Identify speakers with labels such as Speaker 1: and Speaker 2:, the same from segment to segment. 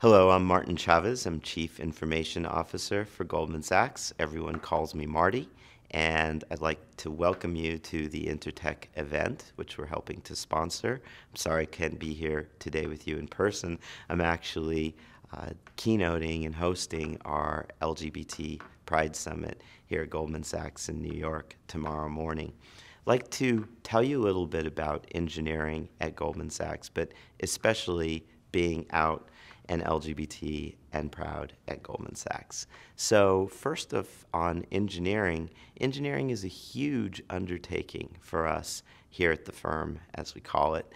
Speaker 1: Hello, I'm Martin Chavez. I'm Chief Information Officer for Goldman Sachs. Everyone calls me Marty, and I'd like to welcome you to the Intertech event, which we're helping to sponsor. I'm sorry I can't be here today with you in person. I'm actually keynoting and hosting our LGBT Pride Summit here at Goldman Sachs in New York tomorrow morning. I'd like to tell you a little bit about engineering at Goldman Sachs, but especially being out and LGBT and proud at Goldman Sachs. So first off, on engineering, engineering is a huge undertaking for us here at the firm, as we call it.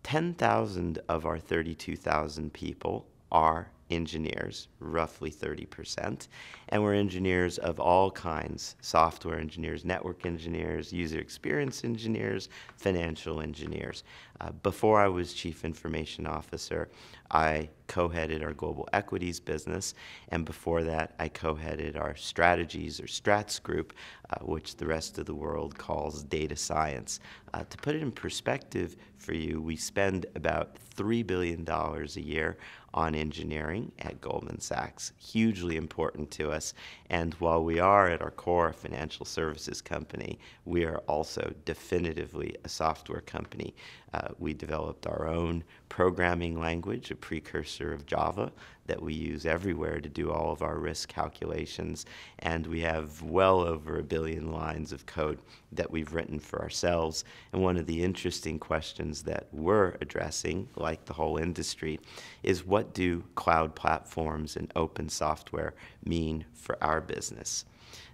Speaker 1: 10,000 of our 32,000 people are engineers, roughly 30%, and we're engineers of all kinds: software engineers, network engineers, user experience engineers, financial engineers. Before I was Chief Information Officer, I co-headed our global equities business, and before that I co-headed our strategies or strats group, which the rest of the world calls data science. To put it in perspective for you, we spend about $3 billion a year on engineering at Goldman Sachs. Hugely important to us. And while we are at our core a financial services company, we are also definitively a software company. We developed our own programming language, a precursor of Java, that we use everywhere to do all of our risk calculations. And we have well over 1 billion lines of code that we've written for ourselves. And one of the interesting questions that we're addressing, like the whole industry, is what do cloud platforms and open software mean for our business?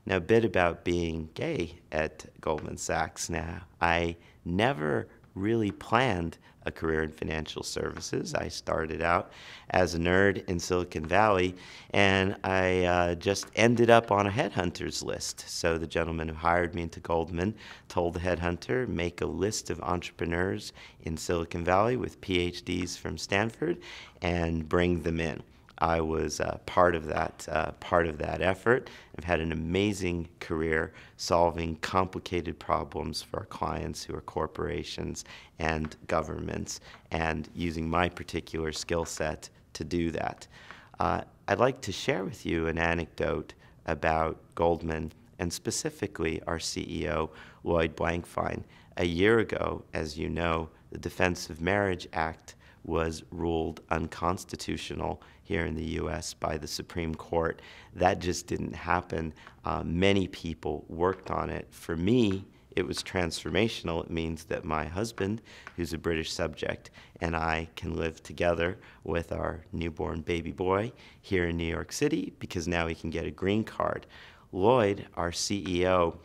Speaker 1: Now, a bit about being gay at Goldman Sachs. Now, I never really planned a career in financial services. I started out as a nerd in Silicon Valley, and I just ended up on a headhunter's list. So the gentleman who hired me into Goldman told the headhunter, make a list of entrepreneurs in Silicon Valley with PhDs from Stanford and bring them in. I was part of that effort. I've had an amazing career solving complicated problems for our clients who are corporations and governments, and using my particular skill set to do that. I'd like to share with you an anecdote about Goldman and specifically our CEO, Lloyd Blankfein. A year ago, as you know, the Defense of Marriage Act was ruled unconstitutional here in the U.S. by the Supreme Court. That just didn't happen. Many people worked on it. For me, it was transformational. It means that my husband, who's a British subject, and I can live together with our newborn baby boy here in New York City because now he can get a green card. Lloyd, our CEO,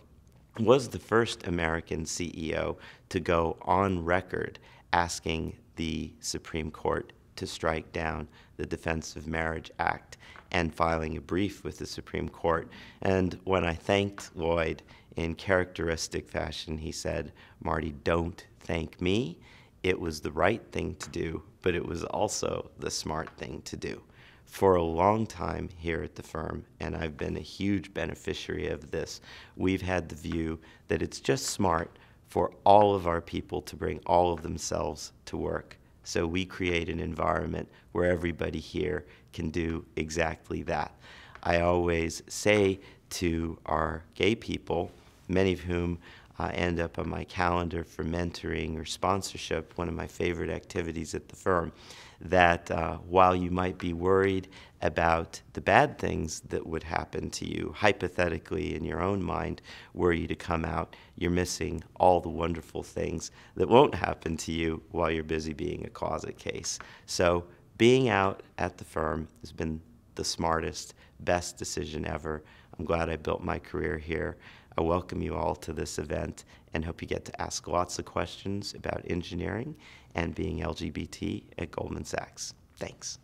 Speaker 1: was the first American CEO to go on record asking the Supreme Court to strike down the Defense of Marriage Act and filing a brief with the Supreme Court. And when I thanked Lloyd in characteristic fashion, he said, "Marty, don't thank me. It was the right thing to do, but it was also the smart thing to do." For a long time here at the firm, and I've been a huge beneficiary of this, we've had the view that it's just smart for all of our people to bring all of themselves to work. So we create an environment where everybody here can do exactly that. I always say to our gay people, many of whom end up on my calendar for mentoring or sponsorship, one of my favorite activities at the firm, that while you might be worried about the bad things that would happen to you, hypothetically in your own mind, were you to come out, you're missing all the wonderful things that won't happen to you while you're busy being a closet case. So being out at the firm has been the smartest, best decision ever. I'm glad I built my career here. I welcome you all to this event and hope you get to ask lots of questions about engineering and being LGBT at Goldman Sachs. Thanks.